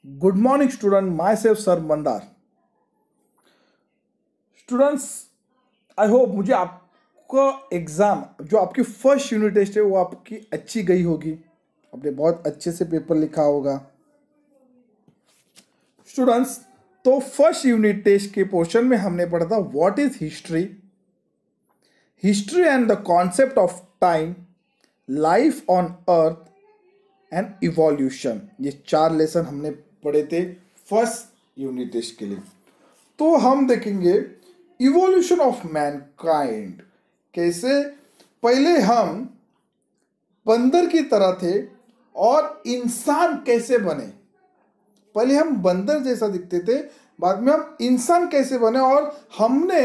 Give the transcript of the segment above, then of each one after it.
Good morning, student. Myself, Sir Mandar. Students, I hope मुझे आपका exam जो आपकी फर्स्ट यूनिट टेस्ट है वो आपकी अच्छी गई होगी। आपने बहुत अच्छे से पेपर लिखा होगा। स्टूडेंट्स, तो फर्स्ट यूनिट टेस्ट के पोर्शन में हमने पढ़ा था what is history, history and the concept of time, life on earth and evolution. ये 4 लेसन हमने पढ़े थे फर्स्ट यूनिट टेस्ट के लिए। तो हम देखेंगे इवोल्यूशन ऑफ मैनकाइंड। कैसे पहले हम बंदर की तरह थे और इंसान कैसे बने। पहले हम बंदर जैसा दिखते थे, बाद में हम इंसान कैसे बने और हमने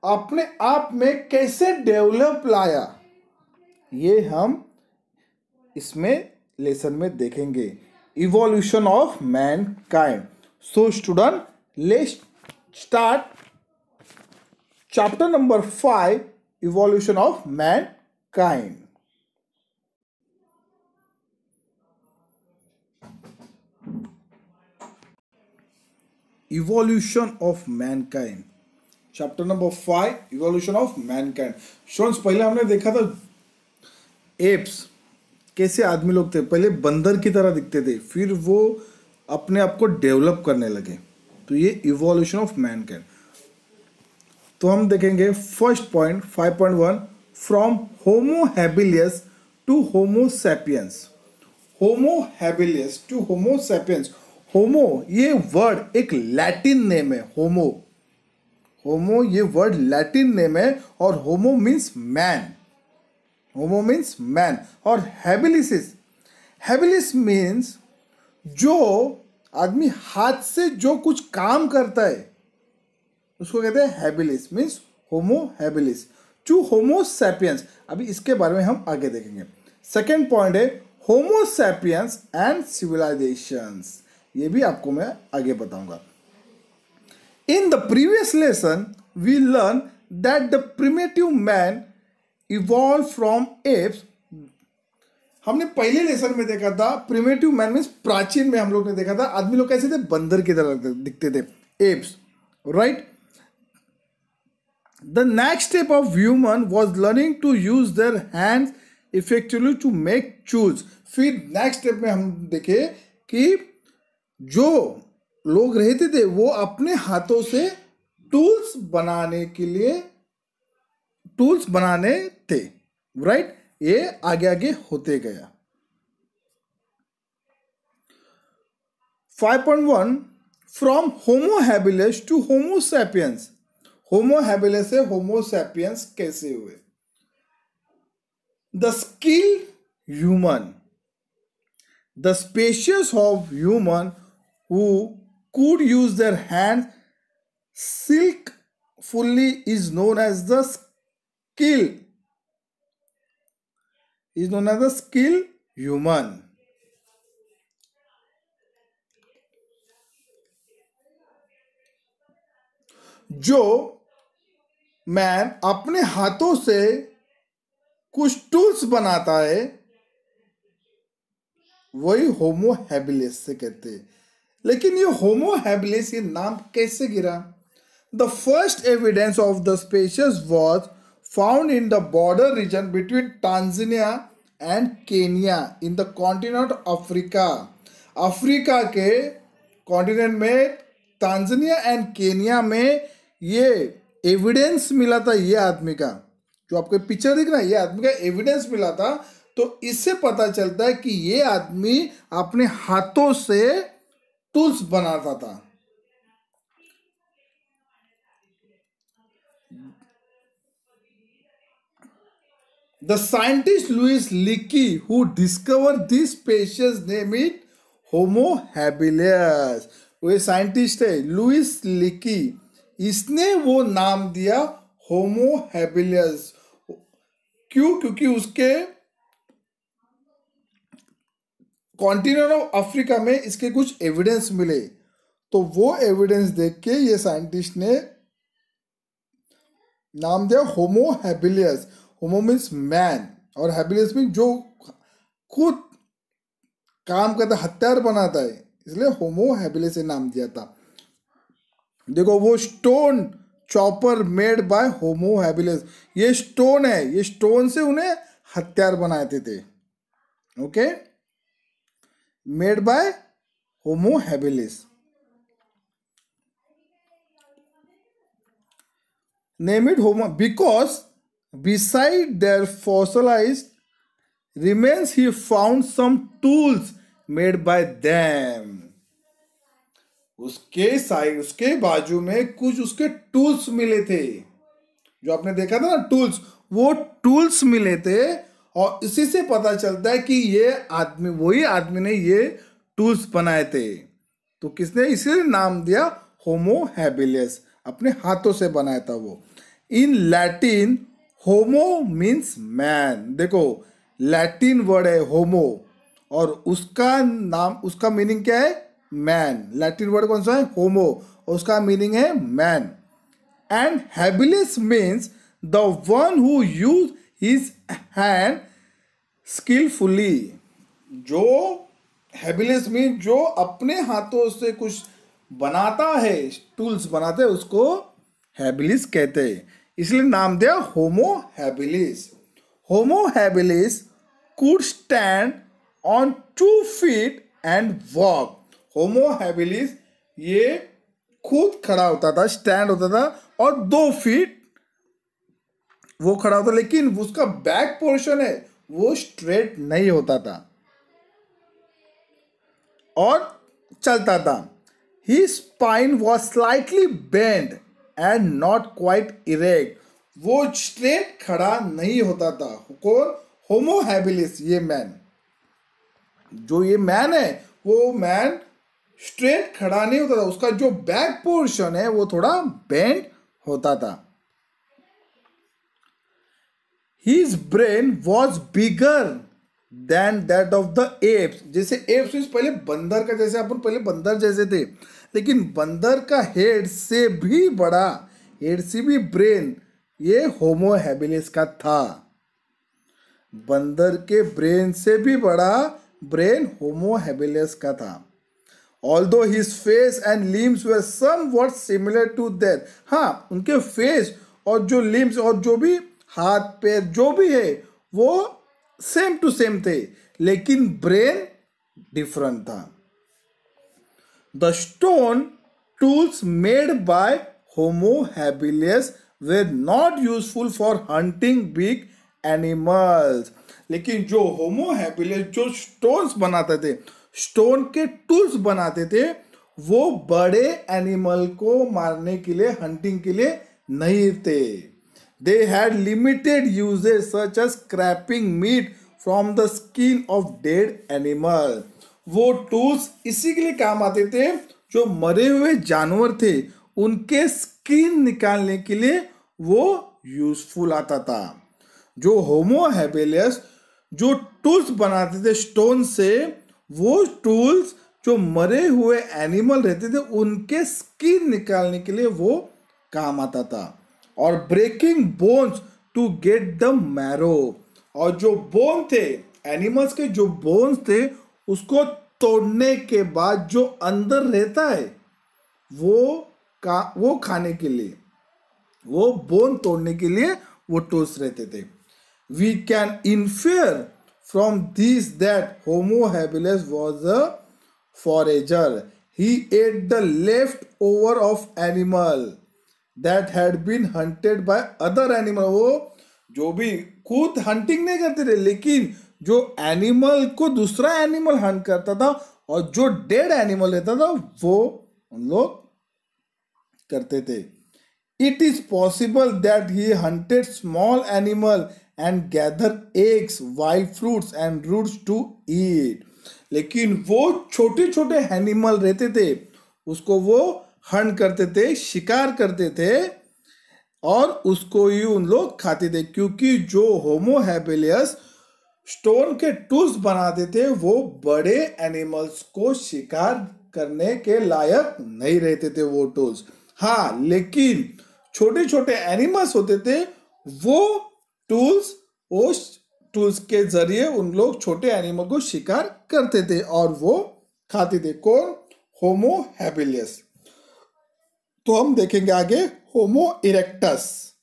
अपने आप में कैसे डेवलप लाया, ये हम इसमें लेसन में देखेंगे। Evolution of Mankind. So student, let's start chapter number 5, evolution of mankind. Evolution of mankind, chapter number 5, evolution of mankind. Students, पहले हमने देखा था एप्स, कैसे आदमी लोग थे। पहले बंदर की तरह दिखते थे, फिर वो अपने आप को डेवलप करने लगे। तो ये इवोल्यूशन ऑफ मैनकाइंड। तो हम देखेंगे first point 5.1, from Homo habilis to Homo sapiens. Homo habilis to Homo sapiens. Homo ये वर्ड एक लैटिन नेम है। होमो होमो ये वर्ड लैटिन नेम है और होमो मीन्स मैन। होमो मीन्स मैन। और हैबिलिस मीन्स जो आदमी हाथ से जो कुछ काम करता है उसको कहते हैं habilis, means Homo habilis to Homo sapiens. अभी इसके बारे में हम आगे देखेंगे। सेकेंड पॉइंट है होमो सैपियंस एंड सिविलाइजेशंस। ये भी आपको मैं आगे बताऊंगा। In the previous lesson we learn that the primitive man evolve from apes. हमने पहले लेसन में देखा था प्रिमिटिव मैन मीन्स प्राचीन में हम लोग ने देखा था आदमी लोग कैसे थे, बंदर की तरह दिखते थे, apps, right. The next step of human was learning to use their hands effectively to make tools. फिर नेक्स्ट स्टेप में हम देखे कि जो लोग रहते थे वो अपने हाथों से टूल्स बनाने थे, राइट। ये आगे आगे होते गया। 5.1, from Homo habilis to Homo sapiens. Homo habilis से होमो सैपियंस कैसे हुए। The skilled human, the species of human who could use their hands skillfully is known as the skilled human. जो मैन अपने हाथों से कुछ टूल्स बनाता है वही होमो हैबिलिस से कहते हैं। लेकिन ये होमो हैबिलिस ये नाम कैसे गिरा। The first evidence of the species was found in the border region between Tanzania and Kenya in the continent Africa. Africa के कॉन्टिनेंट में टांजानिया एंड केनिया में ये एविडेंस मिला था। ये आदमी का जो आपको पिक्चर दिख रहा है, ये आदमी का एविडेंस मिला था। तो इससे पता चलता है कि ये आदमी अपने हाथों से टूल्स बनाता था। The scientist Louis Leakey who discover this species name it Homo habilis. वो साइंटिस्ट है लुइस लीकी, इसने वो नाम दिया होमो हैबिलिस। क्यों? क्योंकि उसके कॉन्टिनेंट ऑफ अफ्रीका में इसके कुछ एविडेंस मिले, तो वो एविडेंस देख के ये साइंटिस्ट ने नाम दिया होमो हैबिलिस। होमो मीन्स मैन और हैबिलिस मीन्स जो खुद काम करता है, हथियार बनाता है, इसलिए होमो हैबिलिस से नाम दिया था। देखो वो stone chopper made by homo habilis, ये स्टोन है, ये स्टोन से उन्हें हथियार बनाते थे। Okay, made by Homo habilis. Name it homo because beside their fossilized remains he found some tools made by them। उसके साइड, उसके बाजू में कुछ उसके टूल्स मिले थे, जो आपने देखा था ना टूल्स, वो टूल्स मिले थे। और इसी से पता चलता है कि ये आदमी, वही आदमी ने ये टूल्स बनाए थे। तो किसने इसे नाम दिया होमो हैबिलिस, अपने हाथों से बनाया था वो। In Latin homo means man. देखो लैटिन वर्ड है होमो, और उसका नाम, उसका मीनिंग क्या है, मैन। लैटिन वर्ड कौन सा है, होमो, उसका मीनिंग है man. And habilis means the one who use his hand skilfully. जो हैबिलिस मीन जो अपने हाथों से कुछ बनाता है, टूल्स बनाते हैं, उसको हैबिलिस कहते हैं। इसलिए नाम दिया Homo habilis. Homo habilis could stand on 2 feet and walk. Homo habilis ये खुद खड़ा होता था, स्टैंड होता था, और 2 feet वो खड़ा होता, लेकिन उसका बैक पोर्शन है वो स्ट्रेट नहीं होता था और चलता था। His spine was slightly bent and not quite erect। वो स्ट्रेट खड़ा नहीं होता था। कौन, होमो हैबिलिस, ये मैन, जो ये मैन है वो मैन स्ट्रेट खड़ा नहीं होता था, उसका जो बैक पोर्शन है वो थोड़ा बेंड होता था। His brain was bigger than that of the apes। जैसे apes मीन्स पहले बंदर का, जैसे अपन पहले बंदर जैसे थे, लेकिन बंदर का हेड से भी बड़ा, हेड से भी ब्रेन ये होमो हैबिलिस का था। बंदर के ब्रेन से भी बड़ा ब्रेन होमो हैबिलिस का था। Although his face and limbs were somewhat similar to that। हाँ, उनके फेस और जो लिम्स और जो भी हाथ पैर जो भी है वो सेम टू सेम थे, लेकिन ब्रेन डिफरेंट था। The stone tools made by Homo habilis were not useful for hunting big animals। लेकिन जो होमो हैबिलिस जो स्टोन्स बनाते थे, स्टोन के टूल्स बनाते थे, वो बड़े एनिमल को मारने के लिए, हंटिंग के लिए नहीं थे। They had limited uses such as scraping meat from the skin of dead animal. वो टूल्स इसी के लिए काम आते थे, जो मरे हुए जानवर थे उनके स्किन निकालने के लिए वो यूजफुल आता था। जो होमो हैबिलिस जो टूल्स बनाते थे स्टोन से, वो टूल्स जो मरे हुए एनिमल रहते थे उनके स्किन निकालने के लिए वो काम आता था। और breaking bones to get the marrow. और जो बोन थे एनिमल्स के, जो बोन्स थे उसको तोड़ने के बाद जो अंदर रहता है वो खाने के लिए, वो बोन तोड़ने के लिए वो टूल्स रहते थे। We can infer from this that Homo habilis was a forager. He ate the left over of animal that had been hunted by other animal. वो जो भी खुद हंटिंग नहीं करते थे, लेकिन जो एनिमल को दूसरा एनिमल हंट करता था, और जो डेड एनिमल रहता था वो उन लोग करते थे। It is possible that he hunted small animal and gather eggs, wild fruits and roots to eat. लेकिन वो छोटे छोटे एनिमल रहते थे, उसको वो हंट करते थे, शिकार करते थे, और उसको ही उन लोग खाते थे। क्योंकि जो होमो हैबिलिस स्टोन के टूल्स बनाते थे वो बड़े एनिमल्स को शिकार करने के लायक नहीं रहते थे वो टूल्स। हाँ, लेकिन छोटे छोटे एनिमल्स होते थे, वो टूल्स, उस टूल्स के जरिए उन लोग छोटे एनिमल को शिकार करते थे और वो खाते थे। कौन? होमो हैबिलियस। तो हम देखेंगे आगे होमो इरेक्टस।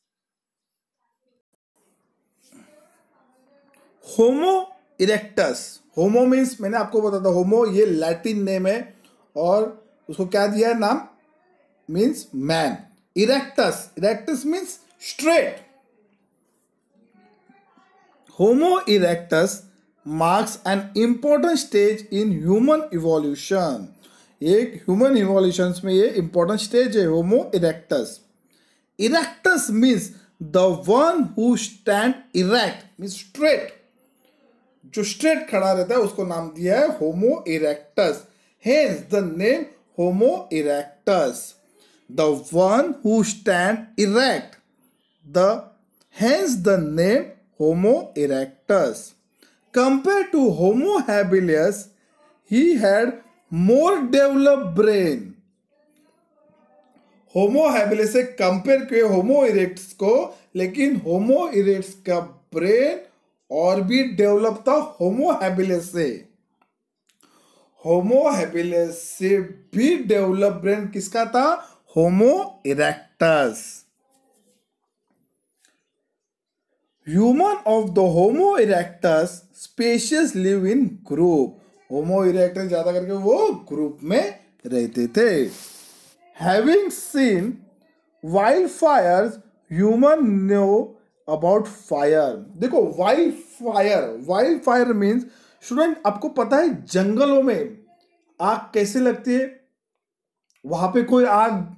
होमो इरेक्टस, होमो मीन्स मैंने आपको बताया था होमो ये लैटिन नेम है और उसको क्या दिया है नाम? Means man. Erectus, erectus means straight. Homo erectus marks an important stage in human evolution. एक ह्यूमन इवोल्यूशन में ये इंपॉर्टेंट स्टेज है Homo erectus. Erectus means the one who stand erect means straight, जो स्ट्रेट खड़ा रहता है उसको नाम दिया है Homo erectus. Hence the name Homo erectus, the one who stand erect, the hence the name Homo erectus. Compared to Homo habilis, he had more developed brain. Homo habilis से compare किए होमो erectus को, लेकिन होमो erectus का brain और भी develop था होमो habilis से। होमो habilis से भी डेवलप ब्रेन किसका था? Homo erectus. Human of the Homo erectus species live in group. Homo erectus ज्यादा करके वो ग्रुप में रहते थे। Having seen wild fires, human know about fire. देखो वाइल्ड फायर मीन्स स्टूडेंट, आपको पता है जंगलों में आग कैसे लगती है? वहां पे कोई आग,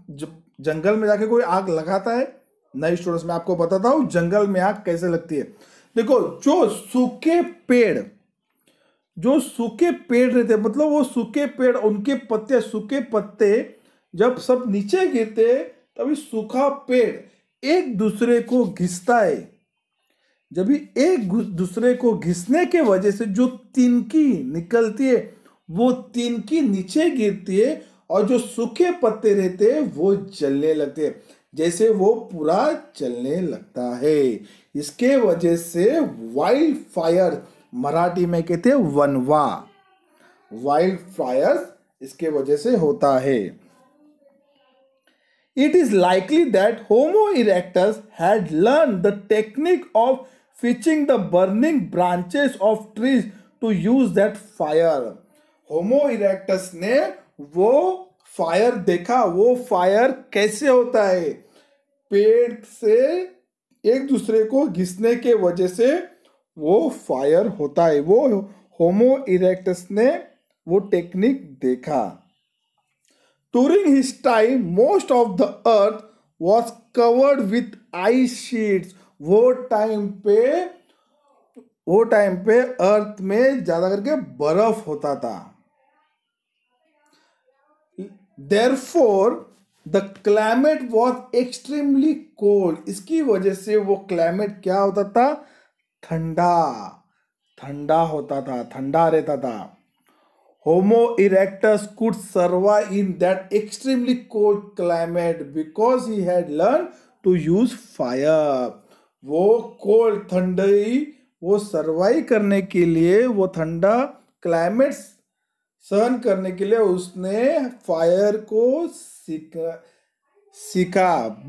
जंगल में जाके कोई आग लगाता है? नहीं स्टूडेंट्स, मैं आपको बताता हूं जंगल में आग कैसे लगती है। देखो, जो सूखे पेड़ रहते, मतलब वो सूखे पेड़, उनके पत्ते, सूखे पत्ते जब सब नीचे गिरते तभी सूखा पेड़ एक दूसरे को घिसता है। जब भी एक दूसरे को घिसने के वजह से जो तिनकी निकलती है वो तिनकी नीचे गिरती है और जो सूखे पत्ते रहते हैं वो जलने लगते हैं, जैसे वो पूरा चलने लगता है। इसके वजह से वाइल्ड फायर, मराठी में कहते हैं वनवा, वाइल्ड फायर इसके वजह से होता है। It is likely that Homo erectus had learned the technique of fetching the burning branches of trees to use that fire. Homo erectus ने वो फायर देखा, वो फायर कैसे होता है? पेड़ से एक दूसरे को घिसने के वजह से वो फायर होता है। वो होमो इरेक्टस ने वो टेक्निक देखा। During his time, most of the earth was covered with ice sheets. वो टाइम पे अर्थ में ज्यादा करके बर्फ होता था। Therefore, the climate was extremely cold. इसकी वजह से वो क्लाइमेट क्या होता था? ठंडा होता था, ठंडा रहता था। Homo erectus could survive in that extremely cold climate because he had learned to use fire. वो कोल्ड, ठंडी, वो सर्वाइव करने के लिए, वो ठंडा क्लाइमेट सहन करने के लिए उसने फायर को सीखा।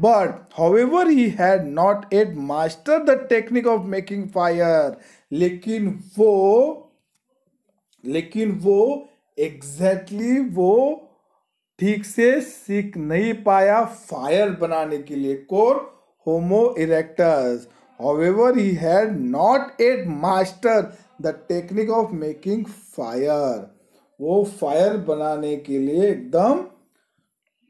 But however he had not yet mastered the technique of making fire. लेकिन वो एग्जैक्टली वो ठीक से सीख नहीं पाया फायर बनाने के लिए। कौन? होमो erectus. However, he had not yet mastered the technique of making fire. वो फायर बनाने के लिए एकदम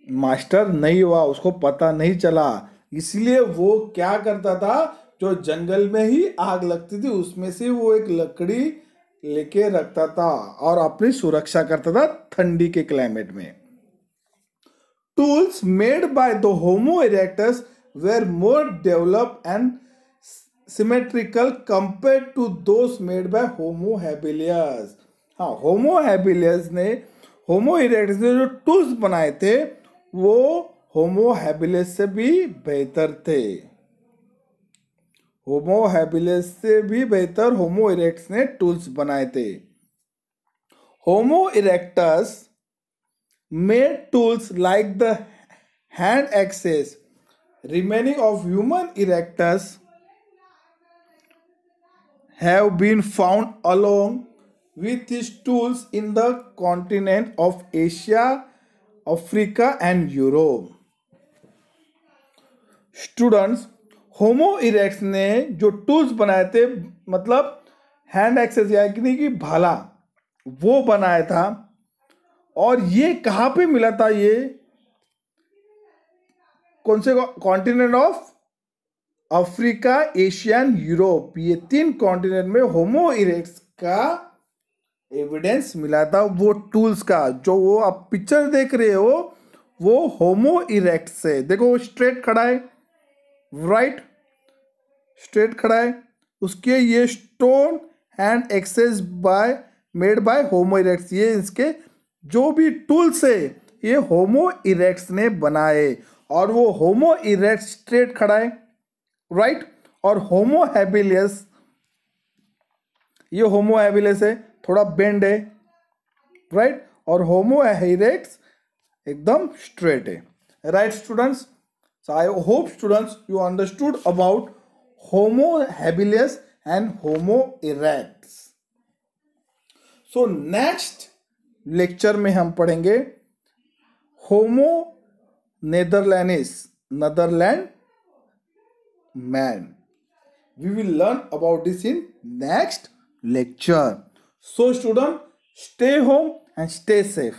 मास्टर नहीं हुआ, उसको पता नहीं चला। इसलिए वो क्या करता था, जो जंगल में ही आग लगती थी उसमें से वो एक लकड़ी लेके रखता था और अपनी सुरक्षा करता था ठंडी के क्लाइमेट में। Tools made by the Homo erectus were more developed and symmetrical compared to those made by Homo habilis. हाँ, होमो हैबिलियस ने, होमो इरेक्टस ने जो टूल्स बनाए थे वो होमो हैबिलियस से भी बेहतर थे। होमो हैबिलिस से भी बेहतर होमो इरेक्टस ने टूल्स बनाए थे। Homo erectus made tools like the hand axes. Remaining of human erectus have been found along with his tools in the continent of Asia, Africa and Europe. Students, homo erects ने जो tools बनाए थे, मतलब hand access यानी कि भाला, वो बनाया था। और ये कहाँ पे मिला था? ये कौन से continent of Africa, Asia and Europe, ये 3 कॉन्टिनेंट में होमो इरेक्ट्स का एविडेंस मिला था। वो टूल्स का जो वो आप पिक्चर देख रहे हो वो होमो इरेक्ट से, देखो वो स्ट्रेट खड़ा है, राइट, स्ट्रेट खड़ा है, उसके ये stone hand axes by made by Homo erectus, ये इसके जो भी टूल्स है ये होमो इरेक्ट्स ने बनाए। और वो होमो इरेक्ट्स स्ट्रेट खड़ा है, राइट। और होमो हैबिलियस, ये होमो हैबिलियस है, थोड़ा बेंड है, राइट। और होमो इरेक्ट्स एकदम स्ट्रेट है, right students. So I hope students you understood about Homo habilis and Homo erectus. So next lecture में हम पढ़ेंगे Homo neanderthalensis, Neanderthal man. We will learn about this in next lecture. So student, stay home and stay safe.